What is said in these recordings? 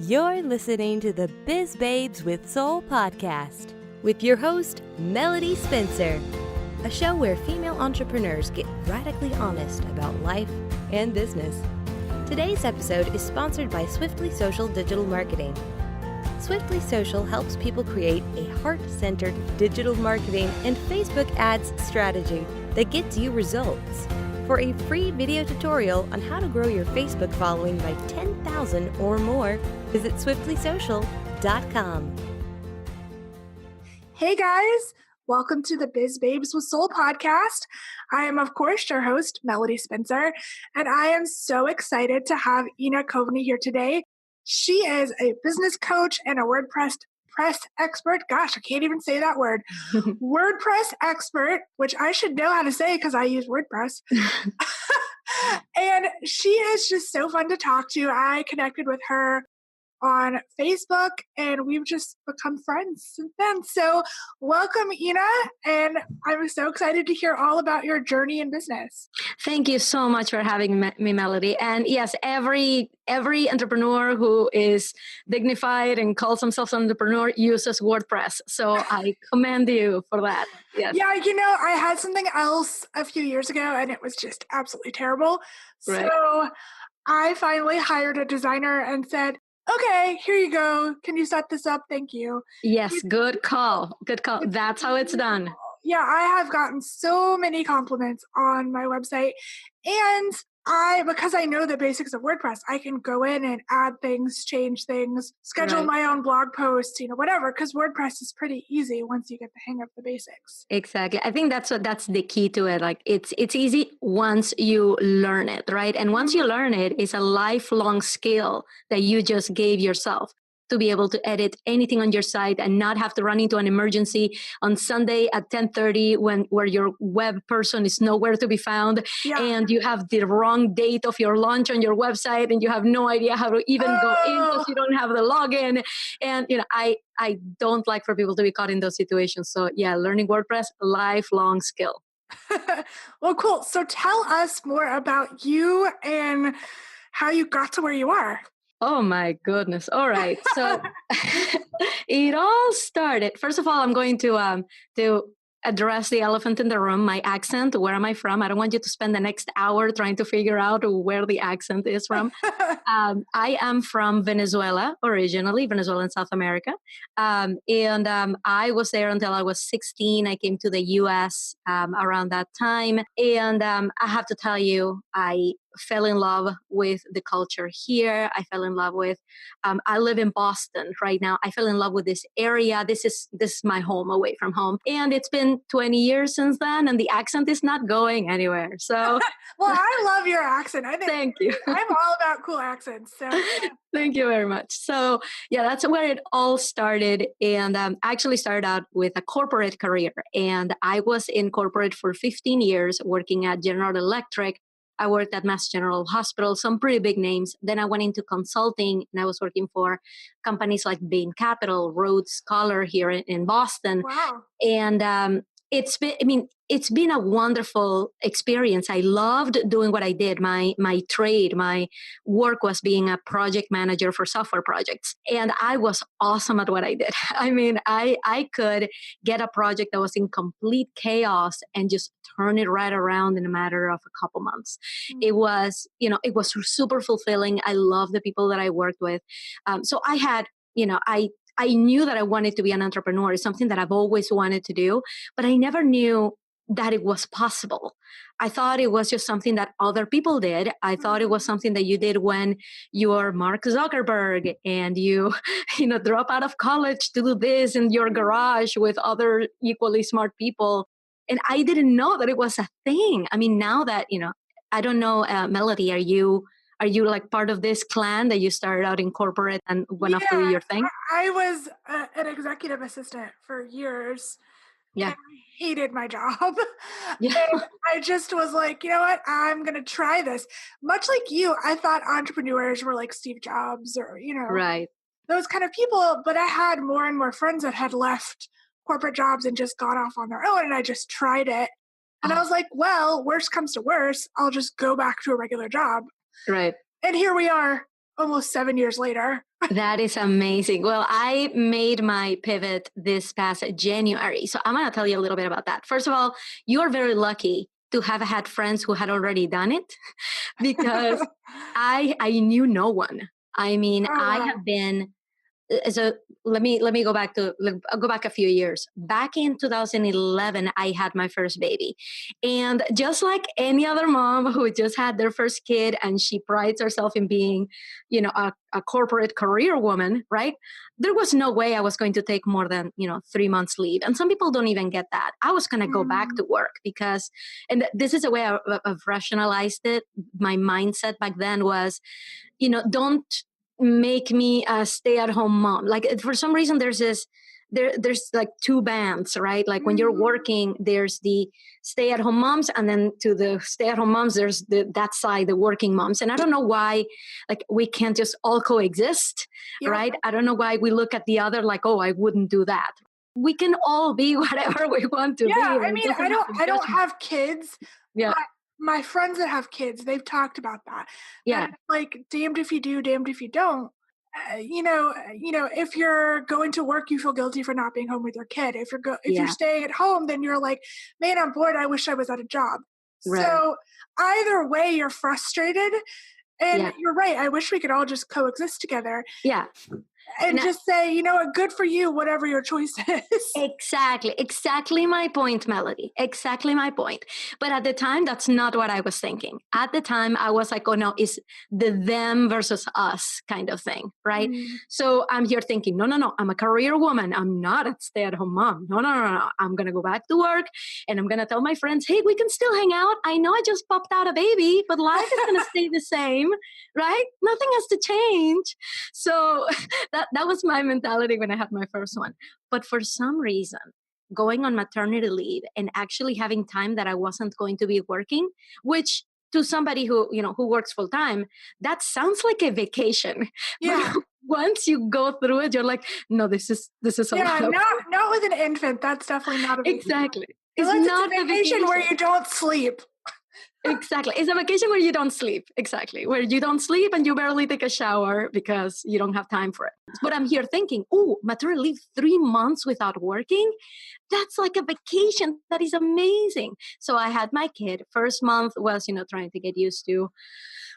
You're listening to the Biz Babes with Soul podcast with your host, Melody Spencer, a show where female entrepreneurs get radically honest about life and business. Today's episode is sponsored by Swiftly Social Digital Marketing. Swiftly Social helps people create a heart-centered digital marketing and Facebook ads strategy that gets you results. For a free video tutorial on how to grow your Facebook following by 10,000 or more, visit swiftlysocial.com. Hey guys, welcome to the Biz Babes with Soul podcast. I am, of course, your host, Melody Spencer, and I am so excited to have Ina Coveney here today. She is a business coach and a WordPress expert. Gosh, I can't even say that word. WordPress expert, which I should know how to say because I use WordPress. And she is just so fun to talk to. I connected with her on Facebook and we've just become friends since then. So welcome, Ina. And I'm so excited to hear all about your journey in business. Thank you so much for having me, Melody. And yes, every entrepreneur who is dignified and calls themselves an entrepreneur uses WordPress. So I commend you for that. Yes. Yeah, I had something else a few years ago and it was just absolutely terrible. Right. So I finally hired a designer and said, okay, here you go. Can you set this up? Thank you. Yes, good call. Good call. That's how it's done. Yeah, I have gotten so many compliments on my website. And because I know the basics of WordPress, I can go in and add things, change things, schedule my own blog posts, whatever, because WordPress is pretty easy once you get the hang of the basics. Exactly. I think that's the key to it. Like it's easy once you learn it, right? And once you learn it, it's a lifelong skill that you just gave yourself to be able to edit anything on your site and not have to run into an emergency on Sunday at 10:30 where your web person is nowhere to be found and you have the wrong date of your launch on your website and you have no idea how to even go in because you don't have the login. And I don't like for people to be caught in those situations. So yeah, learning WordPress, lifelong skill. Well, cool. So tell us more about you and how you got to where you are. Oh my goodness. All right. So it all started. First of all, I'm going to address the elephant in the room, my accent. Where am I from? I don't want you to spend the next hour trying to figure out where the accent is from. I am from Venezuela, originally, Venezuela in South America. And I was there until I was 16. I came to the US around that time. And I have to tell you, I fell in love with the culture here. I fell in love with, I live in Boston right now. I fell in love with this area. This is my home away from home. And it's been 20 years since then and the accent is not going anywhere. So, well, I love your accent. Thank you. I'm all about cool accents. So yeah. Thank you very much. So yeah, that's where it all started. And I actually started out with a corporate career. And I was in corporate for 15 years working at General Electric. I worked at Mass General Hospital, some pretty big names. Then I went into consulting and I was working for companies like Bain Capital, Rhodes Scholar here in Boston. Wow. And it's been a wonderful experience. I loved doing what I did. My trade, my work was being a project manager for software projects. And I was awesome at what I did. I mean, I could get a project that was in complete chaos and just turn it right around in a matter of a couple months. Mm-hmm. It was super fulfilling. I love the people that I worked with. So I had, I knew that I wanted to be an entrepreneur. It's something that I've always wanted to do, but I never knew that it was possible. I thought it was just something that other people did. I thought it was something that you did when you're Mark Zuckerberg and you drop out of college to do this in your garage with other equally smart people. And I didn't know that it was a thing. I mean, now that, I don't know, Melody, are you like part of this clan that you started out in corporate and went off to do your thing? I was an executive assistant for years. Yeah. And I hated my job. Yeah. And I just was like, you know what? I'm going to try this. Much like you, I thought entrepreneurs were like Steve Jobs or, right. those kind of people. But I had more and more friends that had left corporate jobs and just got off on their own. And I just tried it. And I was like, well, worst comes to worst, I'll just go back to a regular job. Right. And here we are almost 7 years later. That is amazing. Well, I made my pivot this past January. So I'm going to tell you a little bit about that. First of all, you are very lucky to have had friends who had already done it because I knew no one. I mean, Oh, I wow. have been so let me go back a few years. Back in 2011, I had my first baby, and just like any other mom who just had their first kid, and she prides herself in being, a corporate career woman, right? There was no way I was going to take more than 3 months leave, and some people don't even get that. I was going to go back to work because, and this is a way I've rationalized it. My mindset back then was, don't make me a stay-at-home mom. Like for some reason there's like two bands, right? Like when you're working, there's the stay-at-home moms, and then to the stay-at-home moms there's that side, the working moms. And I don't know why like we can't just all coexist. Yeah. Right? I don't know why we look at the other like, oh, I wouldn't do that. We can all be whatever we want to be. I mean, I don't have kids. Yeah. My friends that have kids, they've talked about that. Yeah. That like, damned if you do, damned if you don't. If you're going to work, you feel guilty for not being home with your kid. If you're staying at home, then you're like, man, I'm bored. I wish I was at a job. Right. So either way, you're frustrated. And you're right. I wish we could all just coexist together. Yeah. And just say, you know what, good for you, whatever your choice is. Exactly my point, Melody. Exactly my point. But at the time, that's not what I was thinking. At the time, I was like, oh no, it's the them versus us kind of thing, right? So I'm here thinking, no, I'm a career woman. I'm not a stay-at-home mom. No. I'm going to go back to work and I'm going to tell my friends, hey, we can still hang out. I know I just popped out a baby, but life is going to stay the same, right? Nothing has to change. So that was my mentality when I had my first one. But for some reason, going on maternity leave and actually having time that I wasn't going to be working, which to somebody who works full time, that sounds like a vacation. Yeah. But once you go through it, you're like, no, this is a lot. Not with an infant. That's definitely not a vacation. Exactly. It's not a vacation where you don't sleep. Exactly. It's a vacation where you don't sleep. Exactly. Where you don't sleep and you barely take a shower because you don't have time for it. But I'm here thinking, oh, maternity leave 3 months without working. That's like a vacation. That is amazing. So I had my kid. First month was, trying to get used to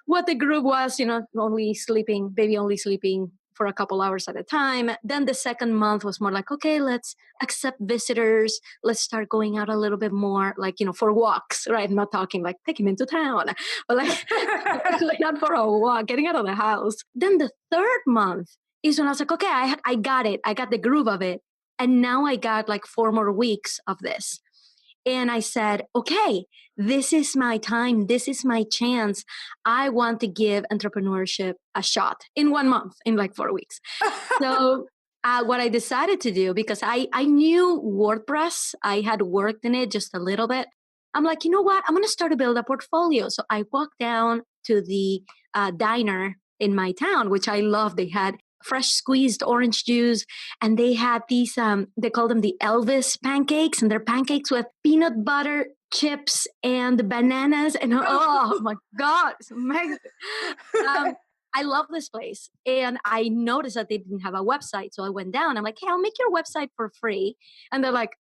what the group was, baby only sleeping for a couple hours at a time. Then the second month was more like, okay, let's accept visitors. Let's start going out a little bit more, like, for walks, right? I'm not talking like take him into town, but like, like not for a walk, getting out of the house. Then the third month is when I was like, okay, I got it. I got the groove of it. And now I got like 4 more weeks of this. And I said, okay, this is my time. This is my chance. I want to give entrepreneurship a shot in 1 month, in like 4 weeks. So what I decided to do, because I knew WordPress, I had worked in it just a little bit. I'm like, you know what? I'm going to start to build a portfolio. So I walked down to the diner in my town, which I love. They had fresh squeezed orange juice, and they had these they call them the Elvis pancakes, and they're pancakes with peanut butter chips and bananas, and oh my god, it's amazing. I love this place, and I noticed that they didn't have a website, so I went down. I'm like, hey, I'll make your website for free. And they're like,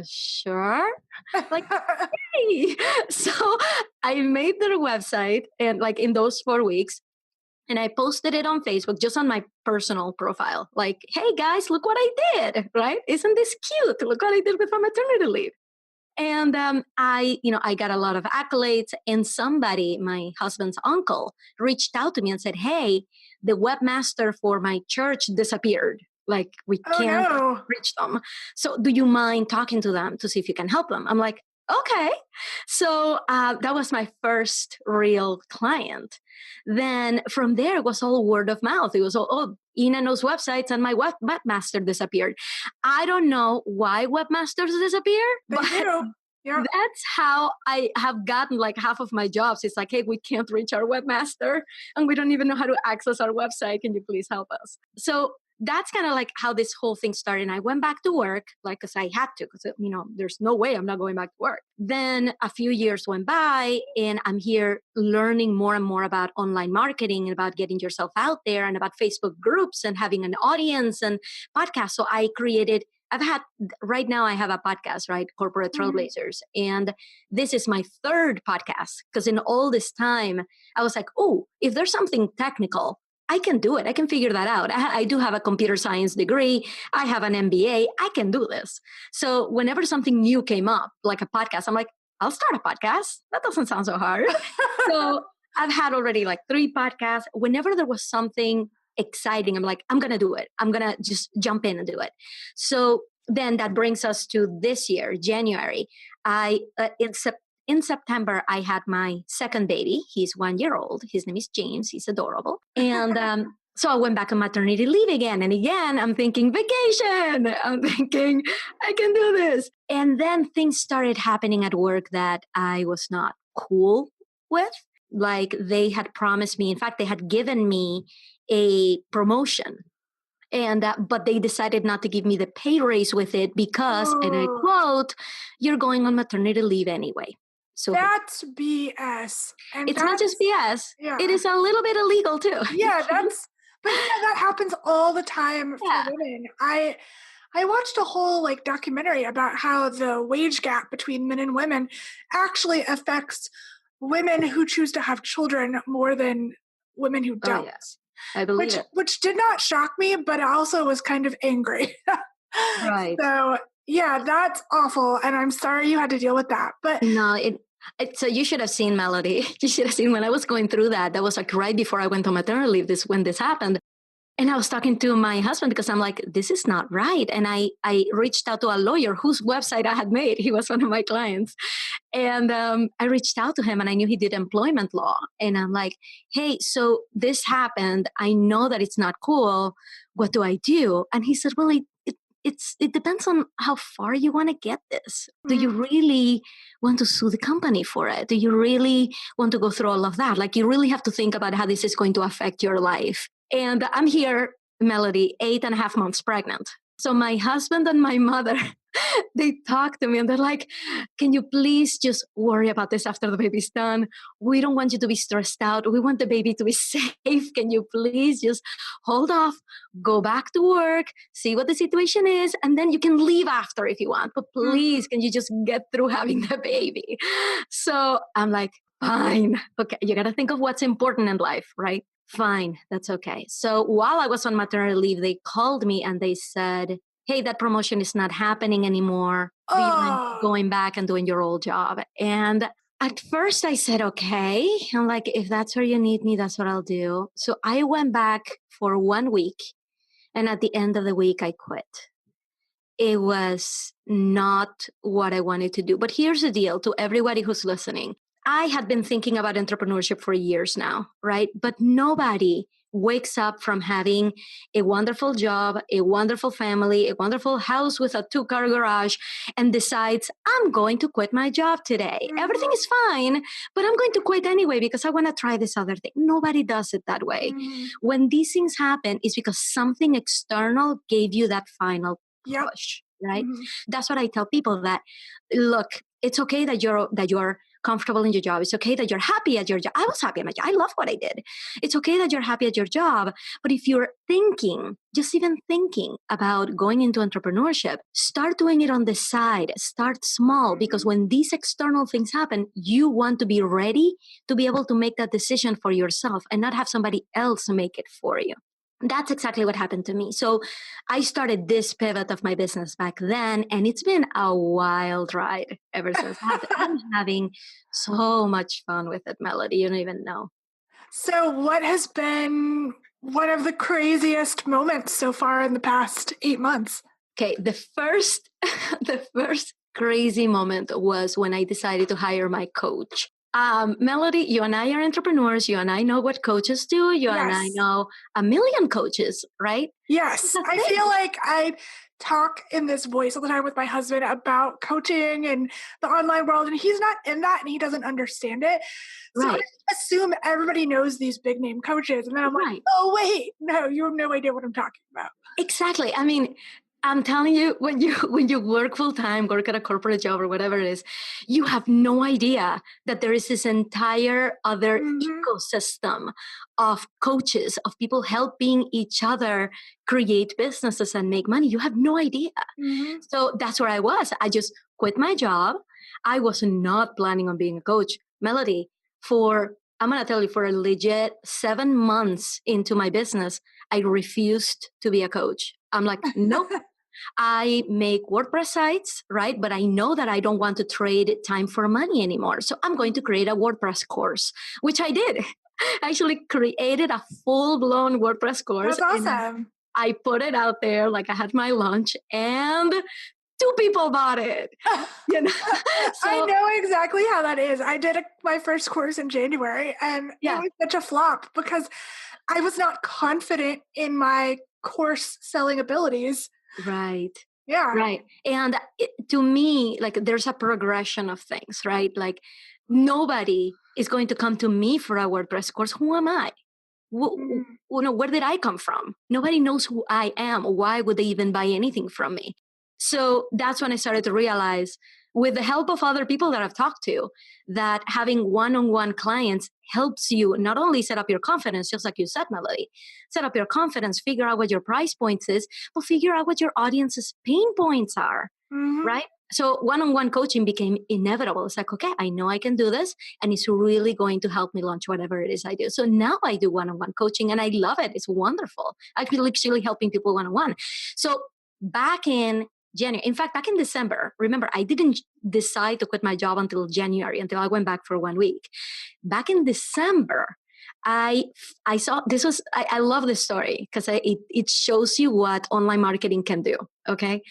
sure. Like, hey. So I made their website, and like in those 4 weeks, and I posted it on Facebook, just on my personal profile. Like, hey guys, look what I did, right? Isn't this cute? Look what I did with my maternity leave. And I got a lot of accolades, and somebody, my husband's uncle, reached out to me and said, hey, the webmaster for my church disappeared. Like, we can't reach them. So do you mind talking to them to see if you can help them? I'm like, okay. So that was my first real client. Then from there, it was all word of mouth. It was all, oh, Ina knows websites, and my webmaster disappeared. I don't know why webmasters disappear, but that's how I have gotten like half of my jobs. It's like, hey, we can't reach our webmaster, and we don't even know how to access our website. Can you please help us? So that's kind of like how this whole thing started. And I went back to work, like, because I had to, because, there's no way I'm not going back to work. Then a few years went by and I'm here learning more and more about online marketing and about getting yourself out there and about Facebook groups and having an audience and podcasts. So right now I have a podcast, right? Corporate Trailblazers. And this is my third podcast, because in all this time, I was like, oh, if there's something technical, I can do it. I can figure that out. I do have a computer science degree. I have an MBA. I can do this. So whenever something new came up, like a podcast, I'm like, I'll start a podcast. That doesn't sound so hard. So I've had already like 3 podcasts. Whenever there was something exciting, I'm like, I'm going to do it. I'm going to just jump in and do it. So then that brings us to this year, January. In September, I had my second baby. He's 1 year old. His name is James. He's adorable. And so I went back on maternity leave again. And again, I'm thinking vacation. I'm thinking I can do this. And then things started happening at work that I was not cool with. Like they had promised me, in fact, they had given me a promotion. And but they decided not to give me the pay raise with it because, and I quote, "You're going on maternity leave anyway." So that's BS. And it's not just BS. Yeah. It is a little bit illegal too. Yeah, that happens all the time for women. I watched a whole documentary about how the wage gap between men and women actually affects women who choose to have children more than women who don't. Yes. I believe it. Which did not shock me, but I also was kind of angry. Right. So yeah, that's awful. And I'm sorry you had to deal with that. But no, so you should have seen, Melody. You should have seen when I was going through that. That was like right before I went on maternity leave, when this happened. And I was talking to my husband because I'm like, this is not right. And I reached out to a lawyer whose website I had made. He was one of my clients. And I reached out to him and I knew he did employment law. And I'm like, hey, so this happened. I know that it's not cool. What do I do? And he said, well, it depends on how far you want to get this. Do you really want to sue the company for it? Do you really want to go through all of that? Like you really have to think about how this is going to affect your life. And I'm here, Melody, 8.5 months pregnant. So my husband and my mother, they talk to me and they're like, can you please just worry about this after the baby's done? We don't want you to be stressed out. We want the baby to be safe. Can you please just hold off, go back to work, see what the situation is, and then you can leave after if you want. But please, can you just get through having the baby? So I'm like, fine. Okay, you got to think of what's important in life, right? Fine, that's okay. So while I was on maternity leave, they called me and they said, hey, that promotion is not happening anymore. Do you mind going back and doing your old job? And at first I said, okay. I'm like, if that's where you need me, that's what I'll do. So I went back for 1 week. And at the end of the week, I quit. It was not what I wanted to do. But here's the deal to everybody who's listening. I had been thinking about entrepreneurship for years now, right? But nobody wakes up from having a wonderful job, a wonderful family, a wonderful house with a 2-car garage, and decides, I'm going to quit my job today. Everything is fine, but I'm going to quit anyway because I want to try this other thing. Nobody does it that way. When these things happen, it's because something external gave you that final push, right? That's what I tell people, that, look, it's okay that you're comfortable in your job. It's okay that you're happy at your job. I was happy at my job. I love what I did. It's okay that you're happy at your job. But if you're just even thinking about going into entrepreneurship, start doing it on the side. Start small, because when these external things happen, you want to be ready to be able to make that decision for yourself and not have somebody else make it for you. That's exactly what happened to me. So I started this pivot of my business back then, and it's been a wild ride ever since. I'm having so much fun with it, Melody. You don't even know. So what has been one of the craziest moments so far in the past 8 months? Okay, the first crazy moment was when I decided to hire my coach. Melody, you and I are entrepreneurs. You and I know what coaches do. You and I Yes. know a million coaches, right? Yes. I feel like I talk in this voice all the time with my husband about coaching and the online world, and he's not in that and he doesn't understand it. So I Right. assume everybody knows these big name coaches. And then I'm like, Right. oh, wait, no, you have no idea what I'm talking about. Exactly. I mean, I'm telling you, when you work full time, work at a corporate job or whatever it is, you have no idea that there is this entire other Mm-hmm. ecosystem of coaches, of people helping each other create businesses and make money. You have no idea. Mm-hmm. So that's where I was. I just quit my job. I was not planning on being a coach. Melody, I'm going to tell you, for a legit 7 months into my business, I refused to be a coach. I'm like, nope. I make WordPress sites, right? But I know that I don't want to trade time for money anymore. So I'm going to create a WordPress course, which I did. I actually created a full-blown WordPress course. That's And awesome. I put it out there, like I had my lunch, and 2 people bought it. You know? I know exactly how that is. I did my first course in January, and it was such a flop because I was not confident in my course selling abilities. Right. Yeah. Right. And to me, like, there's a progression of things, right? Like, nobody is going to come to me for a WordPress course. Who am I? Mm. Where did I come from? Nobody knows who I am. Why would they even buy anything from me? So that's when I started to realize, with the help of other people that I've talked to, that having one-on-one clients helps you not only set up your confidence, just like you said, Melody, set up your confidence, figure out what your price points is, but figure out what your audience's pain points are, Mm-hmm. right? So one-on-one coaching became inevitable. It's like, okay, I know I can do this, and it's really going to help me launch whatever it is I do. So now I do one-on-one coaching, and I love it. It's wonderful. I feel actually helping people one-on-one. So back in January, in fact, back in December, remember, I didn't decide to quit my job until January, until I went back for 1 week. Back in December, I saw this was, I love this story because it shows you what online marketing can do. Okay.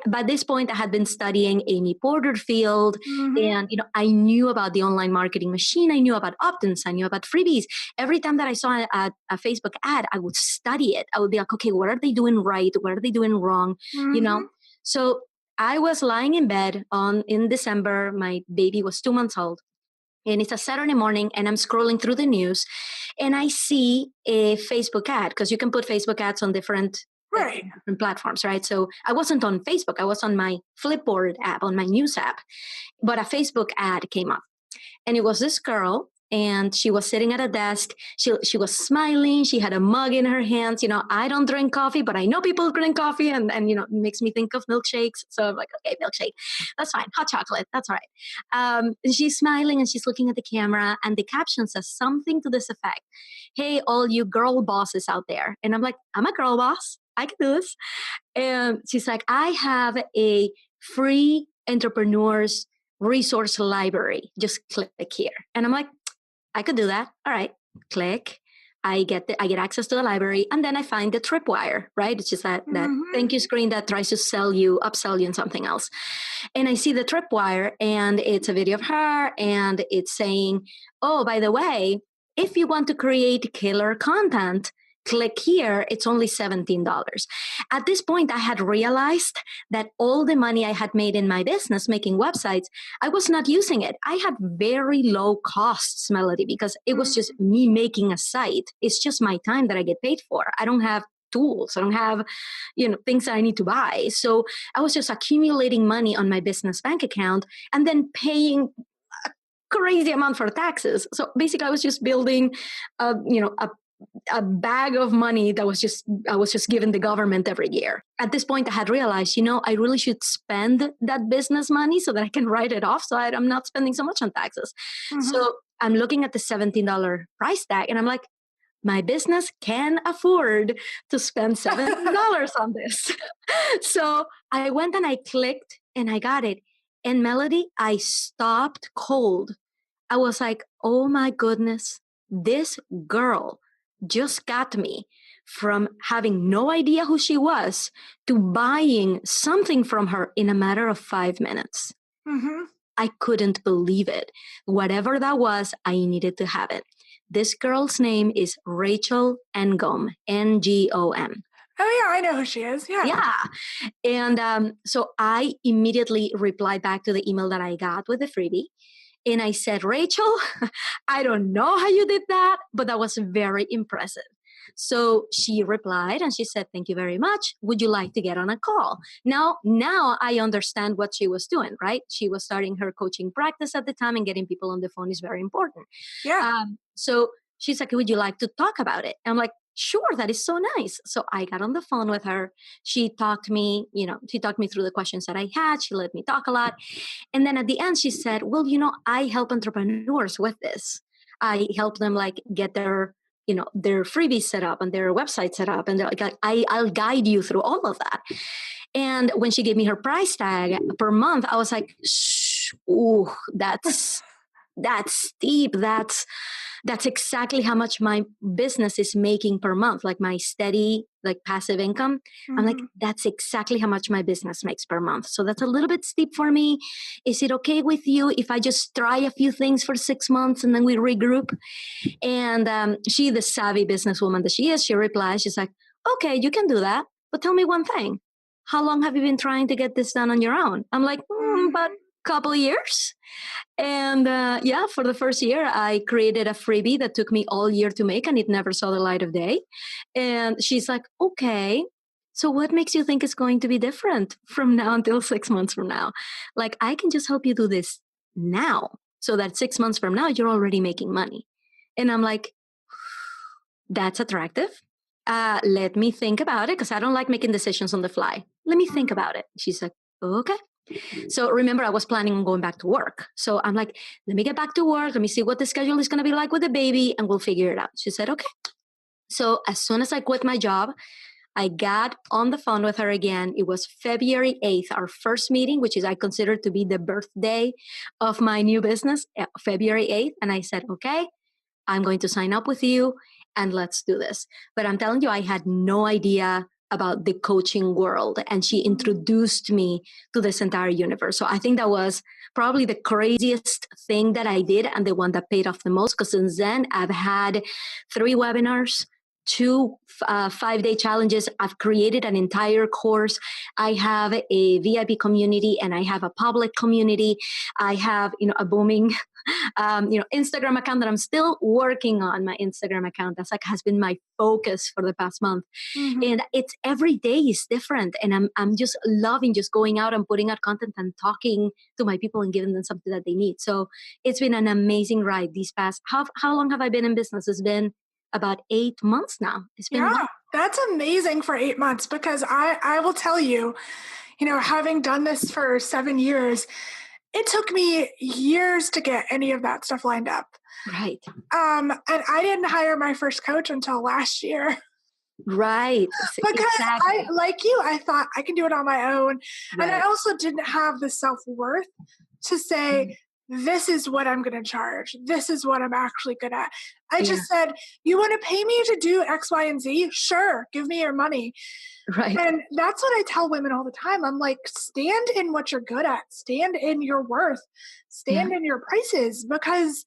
By this point, I had been studying Amy Porterfield, Mm-hmm. and, I knew about the online marketing machine. I knew about opt-ins. I knew about freebies. Every time that I saw a Facebook ad, I would study it. I would be like, okay, what are they doing right? What are they doing wrong? Mm-hmm. So I was lying in bed in December. My baby was 2 months old. And it's a Saturday morning, and I'm scrolling through the news, and I see a Facebook ad, because you can put Facebook ads on different platforms, right? So I wasn't on Facebook. I was on my Flipboard app, on my news app, but a Facebook ad came up, and it was this girl, and she was sitting at a desk. She was smiling. She had a mug in her hands. I don't drink coffee, but I know people drink coffee, and it makes me think of milkshakes. So I'm like, okay, milkshake, that's fine. Hot chocolate, that's all right. And she's smiling, and she's looking at the camera, and the caption says something to this effect: "Hey, all you girl bosses out there." And I'm like, I'm a girl boss. I can do this. And she's like, I have a free entrepreneurs resource library. Just click here. And I'm like, I could do that. All right, click. I get access to the library, and then I find the Tripwire, right? It's just that thank you screen that tries to upsell you in something else. And I see the Tripwire, and it's a video of her, and it's saying, oh, by the way, if you want to create killer content, click here. It's only $17. At this point, I had realized that all the money I had made in my business making websites, I was not using it. I had very low costs, Melody, because it was just me making a site. It's just my time that I get paid for. I don't have tools. I don't have, things that I need to buy. So I was just accumulating money on my business bank account and then paying a crazy amount for taxes. So basically, I was just building, a bag of money that I was just giving the government every year. At this point, I had realized, I really should spend that business money so that I can write it off, so I'm not spending so much on taxes. Mm-hmm. So I'm looking at the $17 price tag, and I'm like, my business can afford to spend $17 on this. So I went and I clicked, and I got it. And Melody, I stopped cold. I was like, oh my goodness, this girl just got me from having no idea who she was to buying something from her in a matter of 5 minutes. Mm-hmm. I couldn't believe it. Whatever that was, I needed to have it. This girl's name is Rachel Ngom, Ngom. Oh, yeah, I know who she is. Yeah. Yeah. And so I immediately replied back to the email that I got with the freebie. And I said, Rachel, I don't know how you did that, but that was very impressive. So she replied and she said, thank you very much. Would you like to get on a call? Now I understand what she was doing, right? She was starting her coaching practice at the time, and getting people on the phone is very important. Yeah. So she's like, would you like to talk about it? I'm like, sure, that is so nice. So I got on the phone with her. She talked me through the questions that I had. She let me talk a lot. And then at the end, she said, well, I help entrepreneurs with this. I help them get their freebies set up and their website set up. And I'll guide you through all of that. And when she gave me her price tag per month, I was like, ooh, that's steep. That's exactly how much my business is making per month, like my steady, passive income. Mm-hmm. I'm like, that's exactly how much my business makes per month. So that's a little bit steep for me. Is it okay with you if I just try a few things for 6 months and then we regroup? And she, the savvy businesswoman that she is, she replies, she's like, okay, you can do that. But tell me one thing. How long have you been trying to get this done on your own? I'm like, about a couple of years. And for the first year, I created a freebie that took me all year to make, and it never saw the light of day. And she's like, okay, so what makes you think it's going to be different from now until 6 months from now? I can just help you do this now so that 6 months from now, you're already making money. And I'm like, that's attractive. Let me think about it, because I don't like making decisions on the fly. Let me think about it. She's like, okay. So remember, I was planning on going back to work. So I'm like, let me get back to work. Let me see what the schedule is going to be like with the baby, and we'll figure it out. She said, okay. So as soon as I quit my job, I got on the phone with her again. It was February 8th, our first meeting, which is I consider to be the birthday of my new business, February 8th. And I said, okay, I'm going to sign up with you and let's do this. But I'm telling you, I had no idea about the coaching world, and she introduced me to this entire universe. So I think that was probably the craziest thing that I did, and the one that paid off the most, because since then I've had 3 webinars, 2 5-day challenges. I've created an entire course. I have a VIP community, and I have a public community. I have a booming Instagram account that I'm still working on. My Instagram account, that's has been my focus for the past month. Mm-hmm. And it's every day is different. And I'm just loving just going out and putting out content and talking to my people and giving them something that they need. So it's been an amazing ride these past, how long have I been in business? It's been about 8 months now. It's been that's amazing for 8 months, because I will tell you, having done this for 7 years, it took me years to get any of that stuff lined up. Right. And I didn't hire my first coach until last year. Right. Because I, like you, I thought I can do it on my own. Right. And I also didn't have the self-worth to say, this is what I'm going to charge. This is what I'm actually good at. I just said, you want to pay me to do X, Y, and Z? Sure. Give me your money. Right. And that's what I tell women all the time. I'm like, stand in what you're good at. Stand in your worth. Stand in your prices, because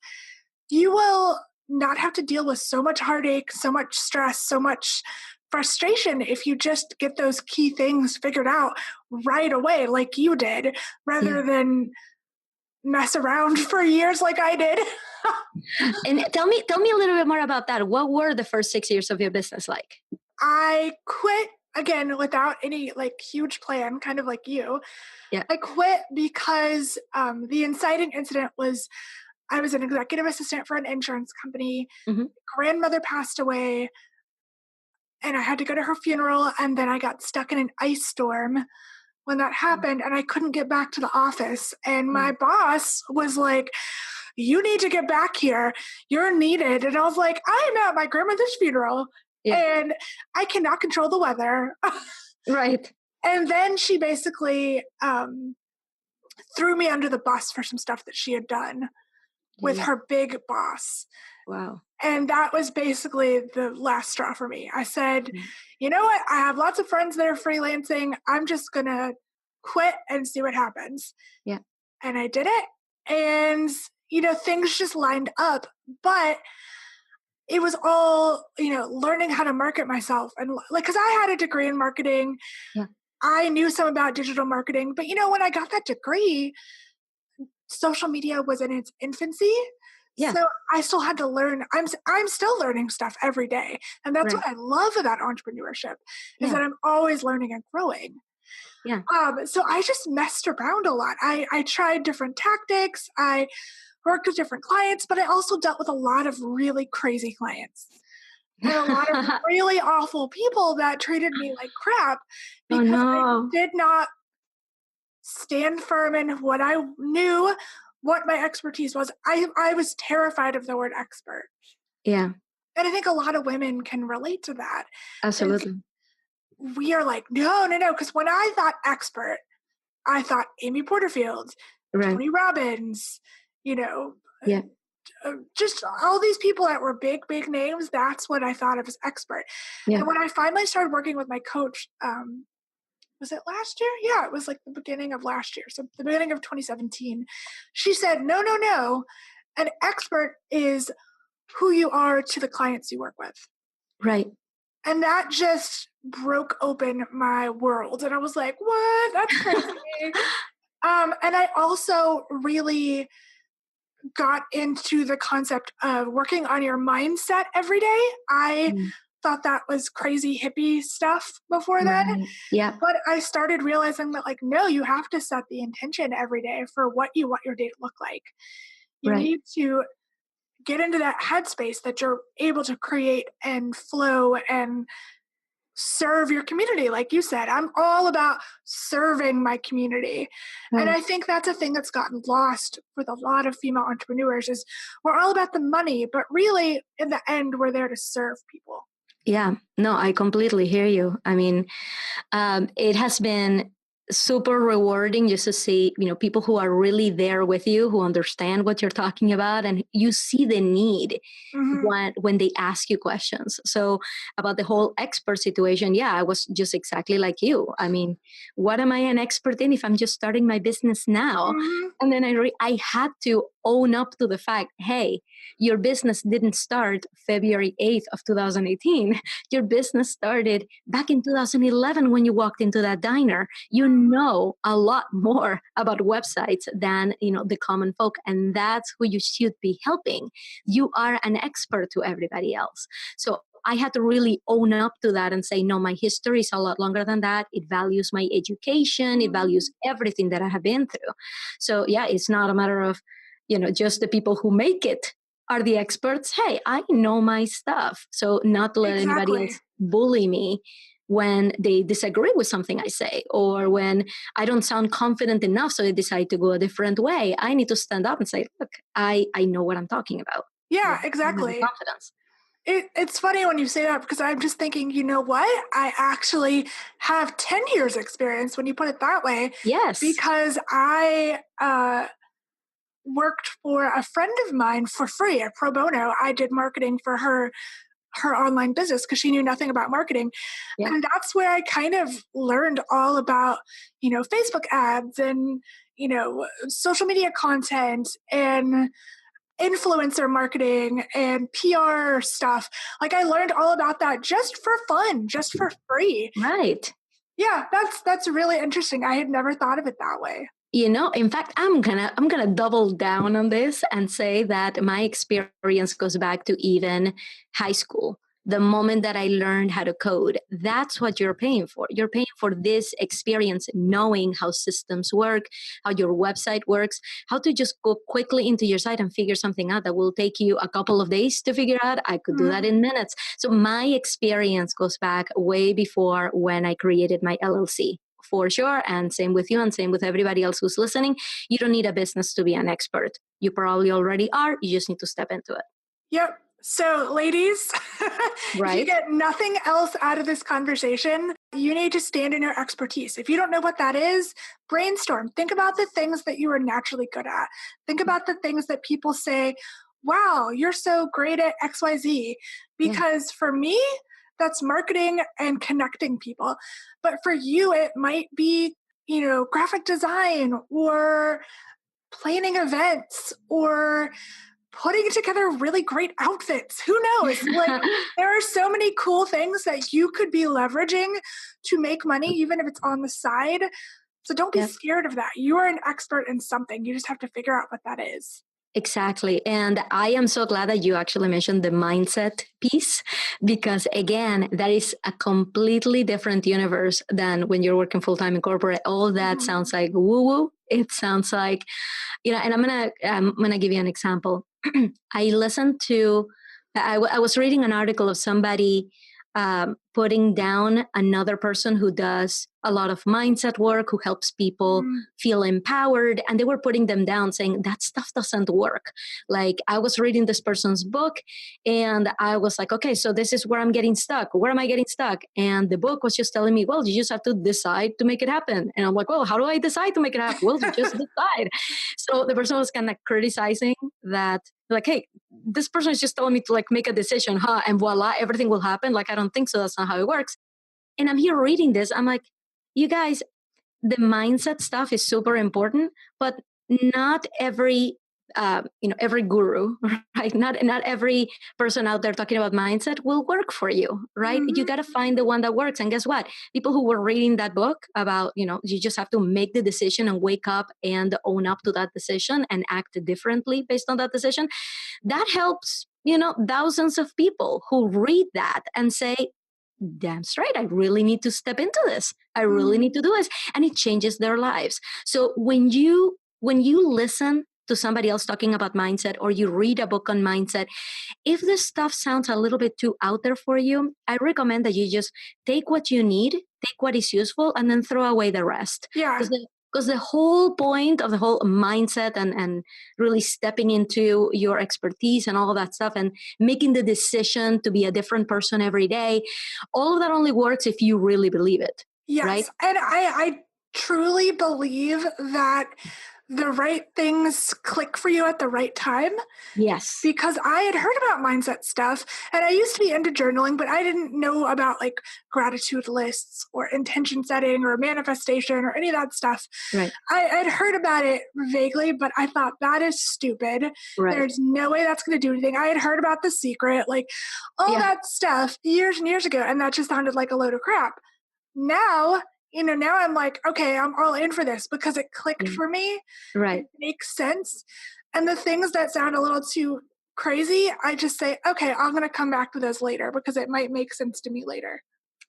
you will not have to deal with so much heartache, so much stress, so much frustration if you just get those key things figured out right away, like you did, rather than mess around for years like I did. And tell me a little bit more about that. What were the first 6 years of your business like? I quit, again, without any huge plan, kind of like you. Yeah. I quit because the inciting incident was, I was an executive assistant for an insurance company. Mm-hmm. Grandmother passed away, and I had to go to her funeral, and then I got stuck in an ice storm when that happened, and I couldn't get back to the office. And my boss was like, you need to get back here. You're needed. And I was like, I am at my grandmother's funeral, and I cannot control the weather. Right. And then she basically threw me under the bus for some stuff that she had done with her big boss. Wow. And that was basically the last straw for me. I said, you know what? I have lots of friends that are freelancing. I'm just going to quit and see what happens. Yeah. And I did it. and, things just lined up. But it was all, learning how to market myself. And like, because I had a degree in marketing, Yeah. I knew some about digital marketing, but when I got that degree, social media was in its infancy. Yeah. So I still had to learn. I'm still learning stuff every day. And that's Right. what I love about entrepreneurship is Yeah. that I'm always learning and growing. Yeah. So I just messed around a lot. I tried different tactics. I worked with different clients, but I also dealt with a lot of really crazy clients and a lot of really awful people that treated me like crap Oh because I no. did not stand firm in what I knew, what my expertise was. I was terrified of the word expert. Yeah. And I think a lot of women can relate to that. Is Absolutely. we are like, no. Because when I thought expert, I thought Amy Porterfield, Right. Tony Robbins, you know, Yeah. just all these people that were big, big names. That's what I thought of as expert. Yeah. And when I finally started working with my coach, was it last year? Yeah, it was like the beginning of last year. So the beginning of 2017, she said, no. An expert is who you are to the clients you work with. Right. And that just broke open my world. And I was like, what? That's crazy. And I also really got into the concept of working on your mindset every day. I thought that was crazy hippie stuff before then. Right. Yeah. But I started realizing that, like, no, you have to set the intention every day for what you want your day to look like. You Right. need to get into that headspace that you're able to create and flow and serve your community. Like you said, I'm all about serving my community. Right. And I think that's a thing that's gotten lost with a lot of female entrepreneurs is we're all about the money, but really in the end, we're there to serve people. Yeah. No, I completely hear you. I mean, it has been super rewarding just to see, people who are really there with you, who understand what you're talking about, and you see the need when they ask you questions. So about the whole expert situation, yeah, I was just exactly like you. I mean, what am I an expert in if I'm just starting my business now? And then I had to own up to the fact, hey, your business didn't start February 8th of 2018. Your business started back in 2011 when you walked into that diner. You know a lot more about websites than, the common folk, and that's who you should be helping. You are an expert to everybody else. So I had to really own up to that and say, no, my history is a lot longer than that. It values my education. It values everything that I have been through. So yeah, it's not a matter of, just the people who make it are the experts. Hey, I know my stuff. So not to let anybody else bully me when they disagree with something I say, or when I don't sound confident enough, so they decide to go a different way. I need to stand up and say, look, I know what I'm talking about. Yeah, exactly. Confidence. It's funny when you say that because I'm just thinking, you know what? I actually have 10 years experience when you put it that way. Yes. Because I worked for a friend of mine for free at pro bono. I did marketing for her online business because she knew nothing about marketing. Yeah. And that's where I kind of learned all about, Facebook ads and, social media content and influencer marketing and PR stuff. Like I learned all about that just for fun, just for free. Right. Yeah, that's really interesting. I had never thought of it that way. In fact, I'm gonna double down on this and say that my experience goes back to even high school. The moment that I learned how to code, that's what you're paying for. You're paying for this experience, knowing how systems work, how your website works, how to just go quickly into your site and figure something out that will take you a couple of days to figure out. I could do that in minutes. So my experience goes back way before when I created my LLC. For sure. And same with you and same with everybody else who's listening. You don't need a business to be an expert. You probably already are. You just need to step into it. Yep. So ladies, right? If you get nothing else out of this conversation, you need to stand in your expertise. If you don't know what that is, brainstorm. Think about the things that you are naturally good at. Think about the things that people say, wow, you're so great at XYZ. Because for me, that's marketing and connecting people. But for you, it might be, graphic design or planning events or putting together really great outfits. Who knows? Like, there are so many cool things that you could be leveraging to make money, even if it's on the side. So don't be scared of that. You are an expert in something. You just have to figure out what that is. Exactly. And I am so glad that you actually mentioned the mindset piece, because again, that is a completely different universe than when you're working full-time in corporate. All that sounds like woo-woo. It sounds like, and I'm gonna give you an example. I was reading an article of somebody putting down another person who does a lot of mindset work, who helps people feel empowered. And they were putting them down saying that stuff doesn't work. Like, I was reading this person's book and I was like, okay, so this is where I'm getting stuck. Where am I getting stuck? And the book was just telling me, well, you just have to decide to make it happen. And I'm like, well, how do I decide to make it happen? Well, you just decide. So the person was kind of criticizing that, like, hey, this person is just telling me to like make a decision, and voila, everything will happen. Like, I don't think so. That's not how it works. And I'm here reading this. I'm like, you guys, the mindset stuff is super important, but not every every guru, right? Not every person out there talking about mindset will work for you, right? You got to find the one that works. And guess what? People who were reading that book about, you just have to make the decision and wake up and own up to that decision and act differently based on that decision. That helps, thousands of people who read that and say, damn straight, I really need to step into this. I really need to do this. And it changes their lives. So when you listen to somebody else talking about mindset, or you read a book on mindset, if this stuff sounds a little bit too out there for you, I recommend that you just take what you need, take what is useful, and then throw away the rest. Yeah. Because the whole point of the whole mindset and really stepping into your expertise and all of that stuff and making the decision to be a different person every day, all of that only works if you really believe it. Yes. Right? And I truly believe that the right things click for you at the right time. Yes. Because I had heard about mindset stuff and I used to be into journaling, but I didn't know about like gratitude lists or intention setting or manifestation or any of that stuff. Right. I'd heard about it vaguely, but I thought that is stupid. Right. There's no way that's going to do anything. I had heard about The Secret, like all that stuff years and years ago, and that just sounded like a load of crap. Now I'm like, okay, I'm all in for this because it clicked for me. Right. It makes sense. And the things that sound a little too crazy, I just say, okay, I'm going to come back to those later because it might make sense to me later.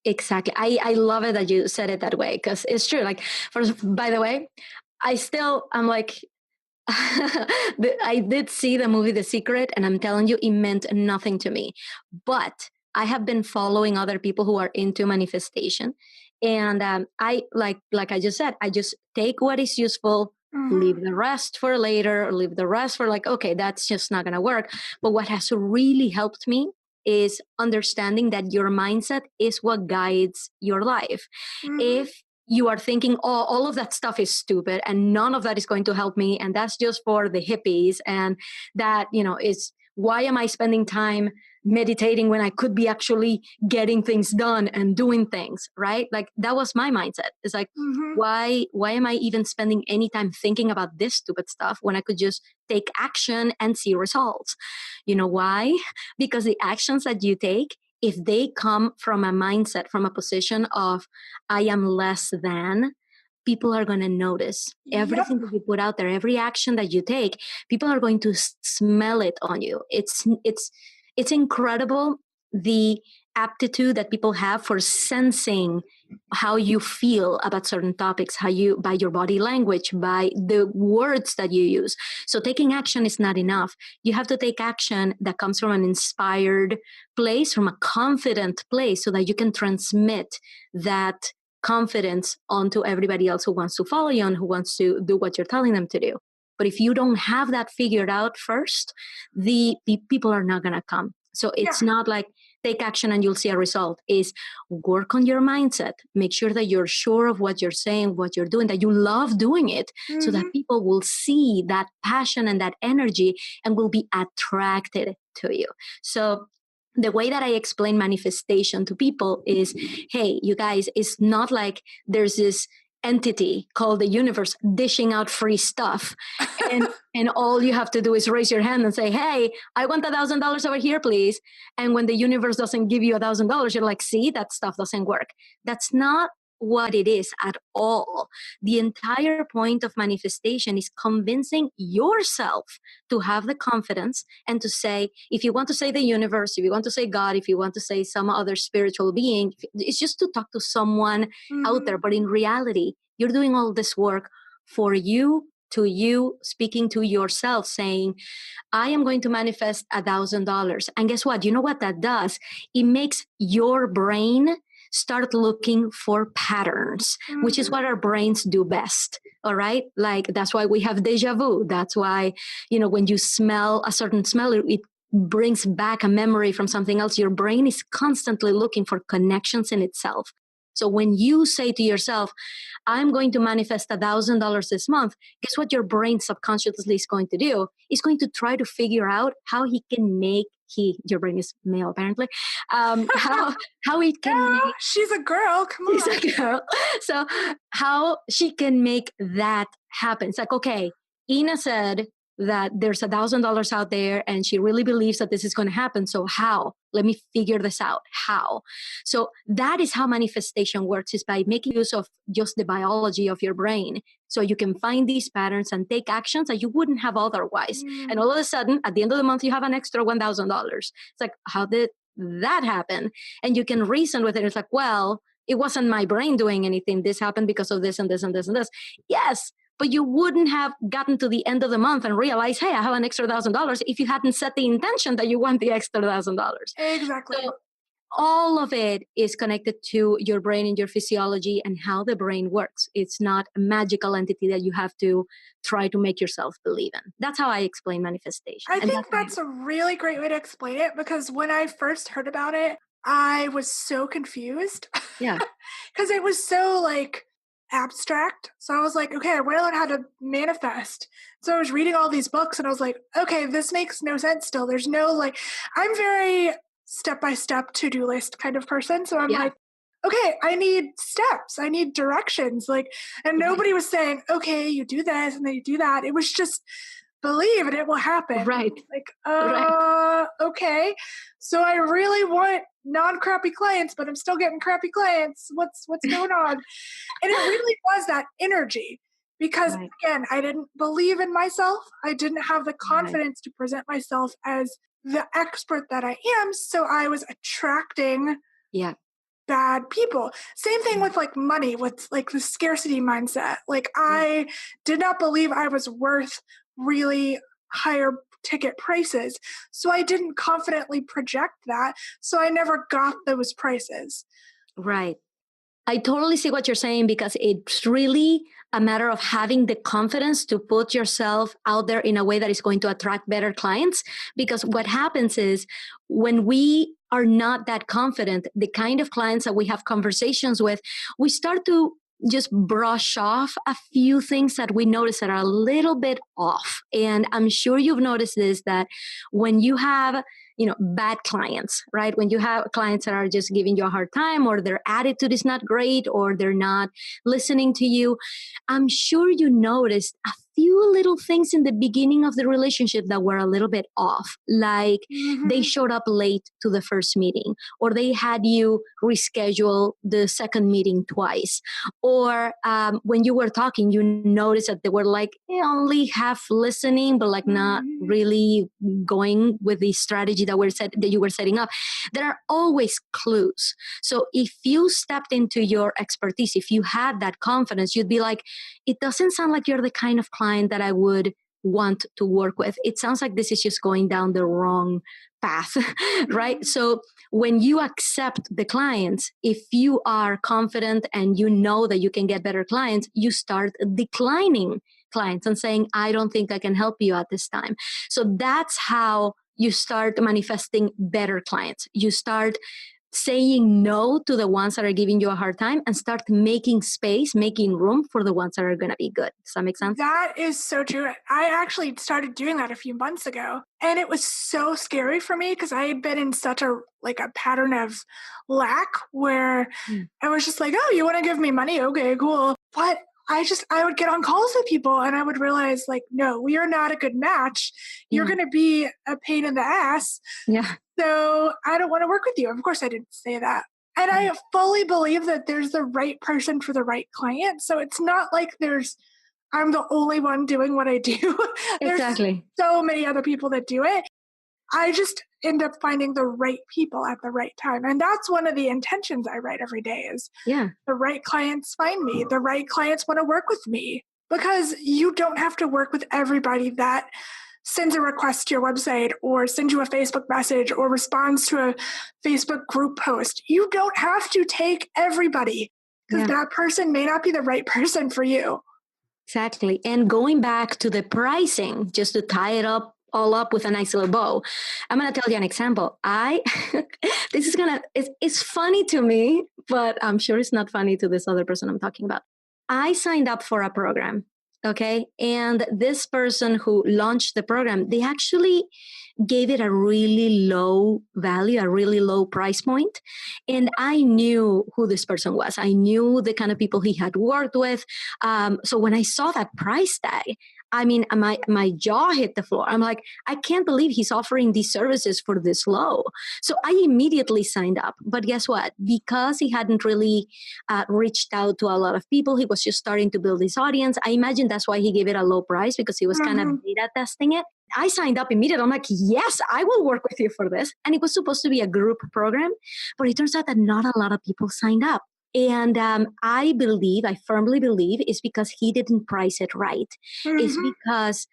Exactly. I love it that you said it that way, because it's true. Like, by the way, I'm like, I did see the movie The Secret, and I'm telling you, it meant nothing to me. But I have been following other people who are into manifestation. And I, like I just said, I just take what is useful, leave the rest for later, or leave the rest for like, okay, that's just not going to work. But what has really helped me is understanding that your mindset is what guides your life. If you are thinking, oh, all of that stuff is stupid and none of that is going to help me, and that's just for the hippies, and that, is, why am I spending time meditating when I could be actually getting things done and doing things, right? Like, that was my mindset. It's like, why am I even spending any time thinking about this stupid stuff when I could just take action and see results? You know why? Because the actions that you take, if they come from a mindset, from a position of I am less than, people are going to notice everything that you put out there, every action that you take. People are going to smell it on you. It's incredible, the aptitude that people have for sensing how you feel about certain topics, by your body language, by the words that you use. So taking action is not enough. You have to take action that comes from an inspired place, from a confident place, so that you can transmit that confidence onto everybody else who wants to follow you and who wants to do what you're telling them to do. But if you don't have that figured out first, the people are not going to come. So it's not like take action and you'll see a result. Is work on your mindset. Make sure that you're sure of what you're saying, what you're doing, that you love doing it, so that people will see that passion and that energy and will be attracted to you. So the way that I explain manifestation to people is, hey, you guys, it's not like there's this entity called the universe dishing out free stuff. And all you have to do is raise your hand and say, hey, I want $1,000 over here, please. And when the universe doesn't give you $1,000, you're like, see, that stuff doesn't work. That's not what it is at all. The entire point of manifestation is convincing yourself to have the confidence and to say, if you want to say the universe, if you want to say God, if you want to say some other spiritual being, it's just to talk to someone out there. But in reality, you're doing all this work for you, to you, speaking to yourself, saying, I am going to manifest $1,000. And guess what? You know what that does? It makes your brain start looking for patterns, which is what our brains do best. All right. Like that's why we have deja vu. That's why, when you smell a certain smell, it brings back a memory from something else. Your brain is constantly looking for connections in itself. So when you say to yourself, I'm going to manifest $1,000 this month, guess what your brain subconsciously is going to do? It's going to try to figure out how he can make your brain is male apparently, how it can make, she's a girl, come on. She's a girl. So how she can make that happen. It's like, okay, Ina said that there's $1,000 out there and she really believes that this is going to happen. So how? Let me figure this out. How? So that is how manifestation works, is by making use of just the biology of your brain. So you can find these patterns and take actions that you wouldn't have otherwise. And all of a sudden, at the end of the month, you have an extra $1,000. It's like, how did that happen? And you can reason with it. It's like, well, it wasn't my brain doing anything. This happened because of this and this and this and this. Yes. But you wouldn't have gotten to the end of the month and realized, hey, I have an extra $1,000 if you hadn't set the intention that you want the extra $1,000. Exactly. So all of it is connected to your brain and your physiology and how the brain works. It's not a magical entity that you have to try to make yourself believe in. That's how I explain manifestation. I think that's a really great way to explain it, because when I first heard about it, I was so confused. Yeah. Because it was so abstract. So I was like, okay, I want to learn how to manifest. So I was reading all these books and I was like, okay, this makes no sense still. There's no I'm very step-by-step to-do list kind of person. So I'm like, okay, I need steps. I need directions. And nobody was saying, okay, you do this and then you do that. It was just believe and it will happen. Right. Okay. So I really want non-crappy clients, but I'm still getting crappy clients. What's going on? And it really was that energy, because again, I didn't believe in myself. I didn't have the confidence to present myself as the expert that I am. So I was attracting bad people. Same thing with money, with the scarcity mindset. I did not believe I was worth really higher ticket prices. So I didn't confidently project that. So I never got those prices. Right. I totally see what you're saying, because it's really a matter of having the confidence to put yourself out there in a way that is going to attract better clients. Because what happens is, when we are not that confident, the kind of clients that we have conversations with, we start to just brush off a few things that we notice that are a little bit off. And I'm sure you've noticed this, that when you have bad clients, right? When you have clients that are just giving you a hard time, or their attitude is not great, or they're not listening to you, I'm sure you noticed a few little things in the beginning of the relationship that were a little bit off. Like they showed up late to the first meeting, or they had you reschedule the second meeting twice. Or when you were talking, you noticed that they were only half listening, but not really going with the strategy that you were setting up. There are always clues. So if you stepped into your expertise, if you had that confidence, you'd be like, it doesn't sound like you're the kind of client that I would want to work with. It sounds like this is just going down the wrong path, right? So when you accept the clients, if you are confident and you know that you can get better clients, you start declining clients and saying, I don't think I can help you at this time. So that's how you start manifesting better clients. You start saying no to the ones that are giving you a hard time and start making space, making room for the ones that are going to be good. Does that make sense? That is so true. I actually started doing that a few months ago, and it was so scary for me because I had been in such a pattern of lack where I was just like, oh, you want to give me money? Okay, cool. But I would get on calls with people and I would realize like, no, we are not a good match. You're going to be a pain in the ass. Yeah. So I don't want to work with you. Of course I didn't say that. And I fully believe that there's the right person for the right client. So it's not like I'm the only one doing what I do. Exactly. There's so many other people that do it. I just end up finding the right people at the right time. And that's one of the intentions I write every day is the right clients find me. The right clients want to work with me, because you don't have to work with everybody that sends a request to your website or sends you a Facebook message or responds to a Facebook group post. You don't have to take everybody, because that person may not be the right person for you. Exactly. And going back to the pricing, just to tie it all up with a nice little bow, I'm going to tell you an example. It's funny to me, but I'm sure it's not funny to this other person I'm talking about. I signed up for a program. Okay. And this person who launched the program, they actually gave it a really low value, a really low price point. And I knew who this person was. I knew the kind of people he had worked with. So when I saw that price tag, I mean, my jaw hit the floor. I'm like, I can't believe he's offering these services for this low. So I immediately signed up. But guess what? Because he hadn't really reached out to a lot of people, he was just starting to build his audience. I imagine that's why he gave it a low price, because he was kind of beta testing it. I signed up immediately. I'm like, yes, I will work with you for this. And it was supposed to be a group program, but it turns out that not a lot of people signed up. And I firmly believe it's because he didn't price it right. It's because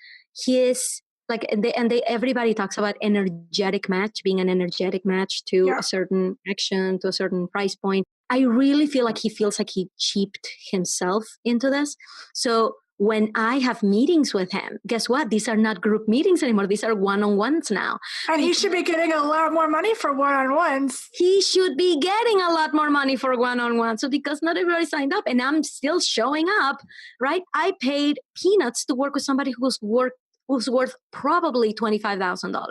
everybody talks about energetic match, being an energetic match to a certain action, to a certain price point. I really feel like he feels like he cheaped himself into this. So when I have meetings with him, guess what? These are not group meetings anymore. These are one-on-ones now. And he should be getting a lot more money for one-on-ones. He should be getting a lot more money for one-on-one. So because not everybody signed up and I'm still showing up, right? I paid peanuts to work with somebody who's worth probably $25,000.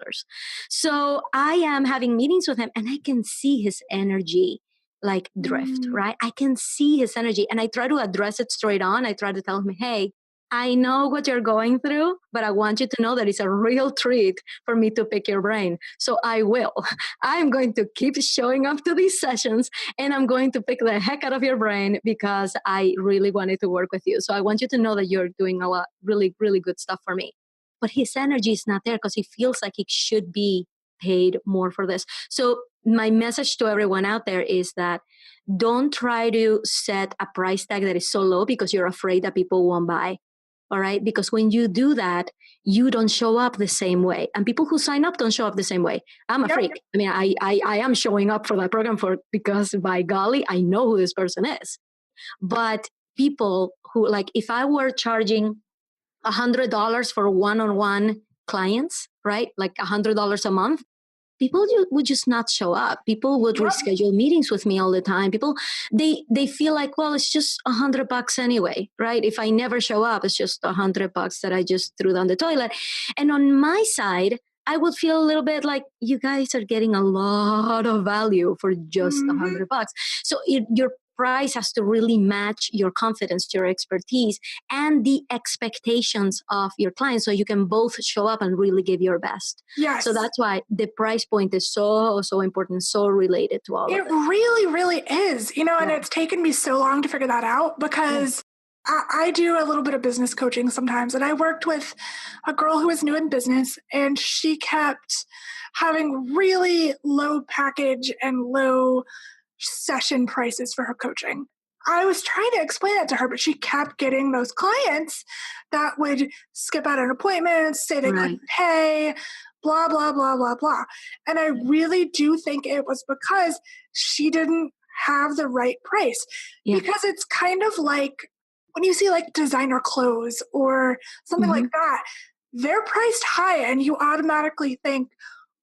So I am having meetings with him and I can see his energy like drift, right? I can see his energy and I try to address it straight on. I try to tell him, hey, I know what you're going through, but I want you to know that it's a real treat for me to pick your brain. So I will. I'm going to keep showing up to these sessions and I'm going to pick the heck out of your brain because I really wanted to work with you. So I want you to know that you're doing a lot, really, really good stuff for me. But his energy is not there because he feels like he should be paid more for this. So my message to everyone out there is that don't try to set a price tag that is so low because you're afraid that people won't buy. All right. Because when you do that, you don't show up the same way. And people who sign up don't show up the same way. I'm a freak. I mean, I am showing up for that program because by golly, I know who this person is. But people who, like, if I were charging $100 for one-on-one clients, right? Like $100 a month, people would just not show up. People would reschedule meetings with me all the time. People, they feel like, well, it's just $100 anyway, right? If I never show up, it's just $100 that I just threw down the toilet. And on my side, I would feel a little bit like you guys are getting a lot of value for just $100. So your price has to really match your confidence, your expertise, and the expectations of your clients so you can both show up and really give your best. Yes. So that's why the price point is so important, so related to all of it. It really, really is. And it's taken me so long to figure that out because I do a little bit of business coaching sometimes. And I worked with a girl who was new in business and she kept having really low package and low session prices for her coaching. I was trying to explain that to her, but she kept getting those clients that would skip out on appointments, say they couldn't pay, blah, blah, blah, blah, blah. And I really do think it was because she didn't have the right price. Because it's kind of like when you see like designer clothes or something like that, they're priced high and you automatically think,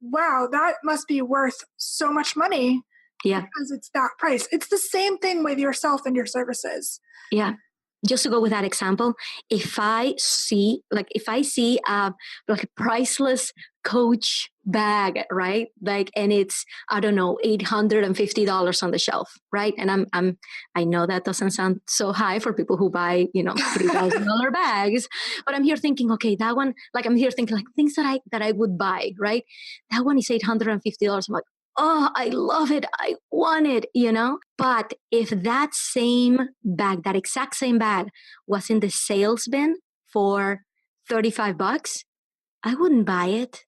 wow, that must be worth so much money. Yeah. Because it's that price. It's the same thing with yourself and your services. Yeah. Just to go with that example, if I see a priceless Coach bag, right? Like, and it's, I don't know, $850 on the shelf, right? And I know that doesn't sound so high for people who buy, $3,000 bags, but I'm here thinking, okay, that one, like, I'm here thinking like things that I would buy, right? That one is $850. I'm like, oh, I love it. I want it, But if that same bag, that exact same bag was in the sales bin for $35, I wouldn't buy it.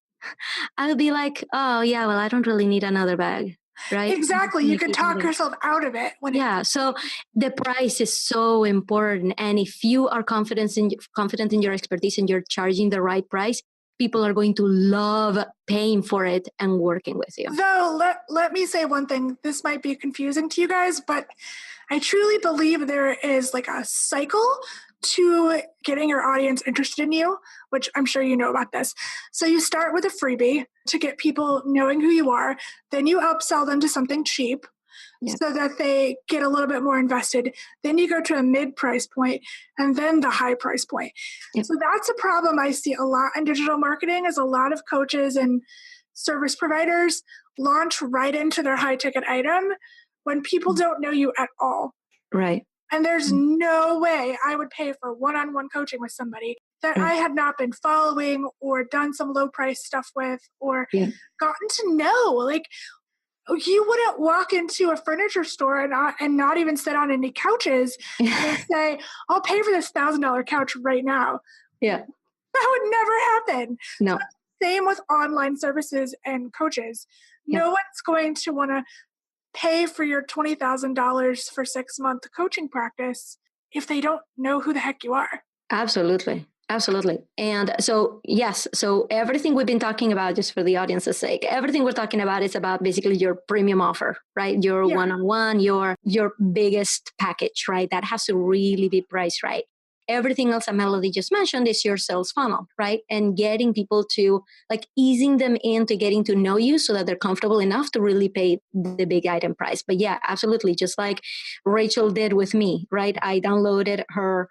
I would be like, oh yeah, well, I don't really need another bag, right? Exactly. You could talk yourself out of it. So the price is so important. And if you are confident in your expertise and you're charging the right price, people are going to love paying for it and working with you. Though, let me say one thing. This might be confusing to you guys, but I truly believe there is like a cycle to getting your audience interested in you, which I'm sure you know about this. So you start with a freebie to get people knowing who you are. Then you upsell them to something cheap so that they get a little bit more invested. Then you go to a mid-price point and then the high price point. So that's a problem I see a lot in digital marketing is a lot of coaches and service providers launch right into their high-ticket item when people don't know you at all. Right. And there's no way I would pay for one-on-one coaching with somebody that I had not been following or done some low-price stuff with or gotten to know. Like, you wouldn't walk into a furniture store and not even sit on any couches and say, I'll pay for this $1,000 couch right now. Yeah. That would never happen. No. Same with online services and coaches. No one's going to want to pay for your $20,000 for 6-month coaching practice if they don't know who the heck you are. Absolutely. And so, yes, so everything we've been talking about, just for the audience's sake, everything we're talking about is about basically your premium offer, right? Your one-on-one, your biggest package, right? That has to really be priced right. Everything else that Melody just mentioned is your sales funnel, right? And getting people to, like, easing them into getting to know you so that they're comfortable enough to really pay the big item price. But yeah, absolutely. Just like Rachel did with me, right? I downloaded her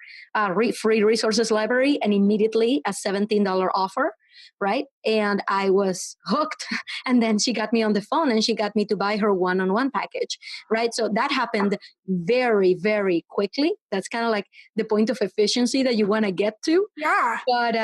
free resources library and immediately a $17 offer, right? And I was hooked. And then she got me on the phone and she got me to buy her one-on-one package, right? So that happened very, very quickly. That's kind of like the point of efficiency that you want to get to. Yeah. But,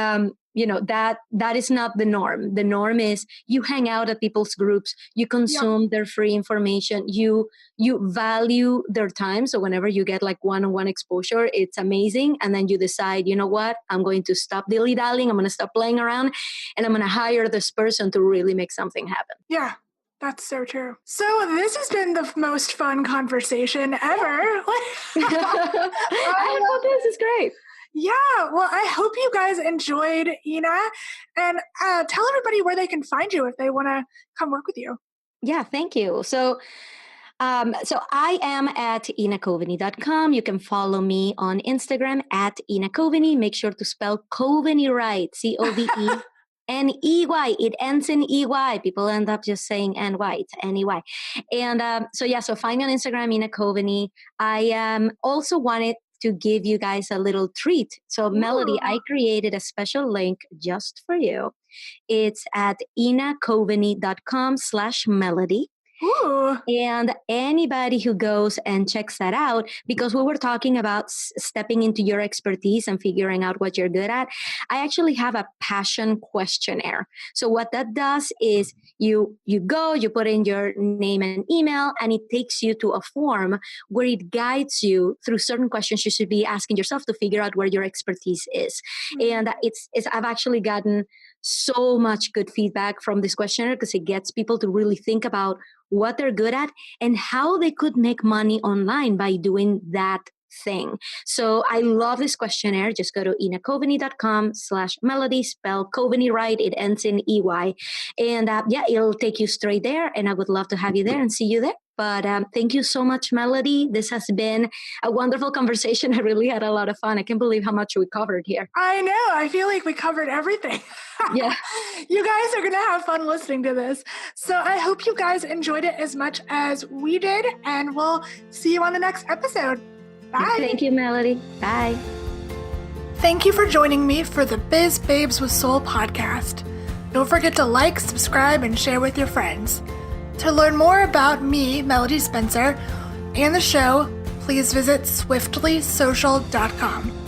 that is not the norm. The norm is you hang out at people's groups, you consume their free information, you value their time. So whenever you get like one-on-one exposure, it's amazing. And then you decide, you know what, I'm going to stop dilly-dallying, I'm going to stop playing around, and I'm going to hire this person to really make something happen. Yeah. That's so true. So this has been the most fun conversation ever. I thought this is great. Yeah, well, I hope you guys enjoyed, Ina, and tell everybody where they can find you if they want to come work with you. Yeah, thank you. So I am at inacoveney.com. You can follow me on Instagram at inacoveney. Make sure to spell Coveney right, Coveney. N-E-Y. It ends in E-Y. People end up just saying N-Y. It's N-E-Y. And so find me on Instagram, Ina Coveney. I also wanted to give you guys a little treat. So Melody, I created a special link just for you. It's at inacoveney.com/melody. Ooh. And anybody who goes and checks that out, because we were talking about stepping into your expertise and figuring out what you're good at, I actually have a passion questionnaire. So what that does is you put in your name and email, and it takes you to a form where it guides you through certain questions you should be asking yourself to figure out where your expertise is. Mm-hmm. And I've actually gotten so much good feedback from this questionnaire because it gets people to really think about what they're good at and how they could make money online by doing that thing. So I love this questionnaire. Just go to inacoveney.com/melody, spell Coveney right. It ends in EY. And it'll take you straight there. And I would love to have you there and see you there. But thank you so much, Melody. This has been a wonderful conversation. I really had a lot of fun. I can't believe how much we covered here. I know. I feel like we covered everything. Yeah. You guys are going to have fun listening to this. So I hope you guys enjoyed it as much as we did. And we'll see you on the next episode. Bye. Thank you, Melody. Bye. Thank you for joining me for the Biz Babes with Soul podcast. Don't forget to like, subscribe, and share with your friends. To learn more about me, Melody Spencer, and the show, please visit swiftlysocial.com.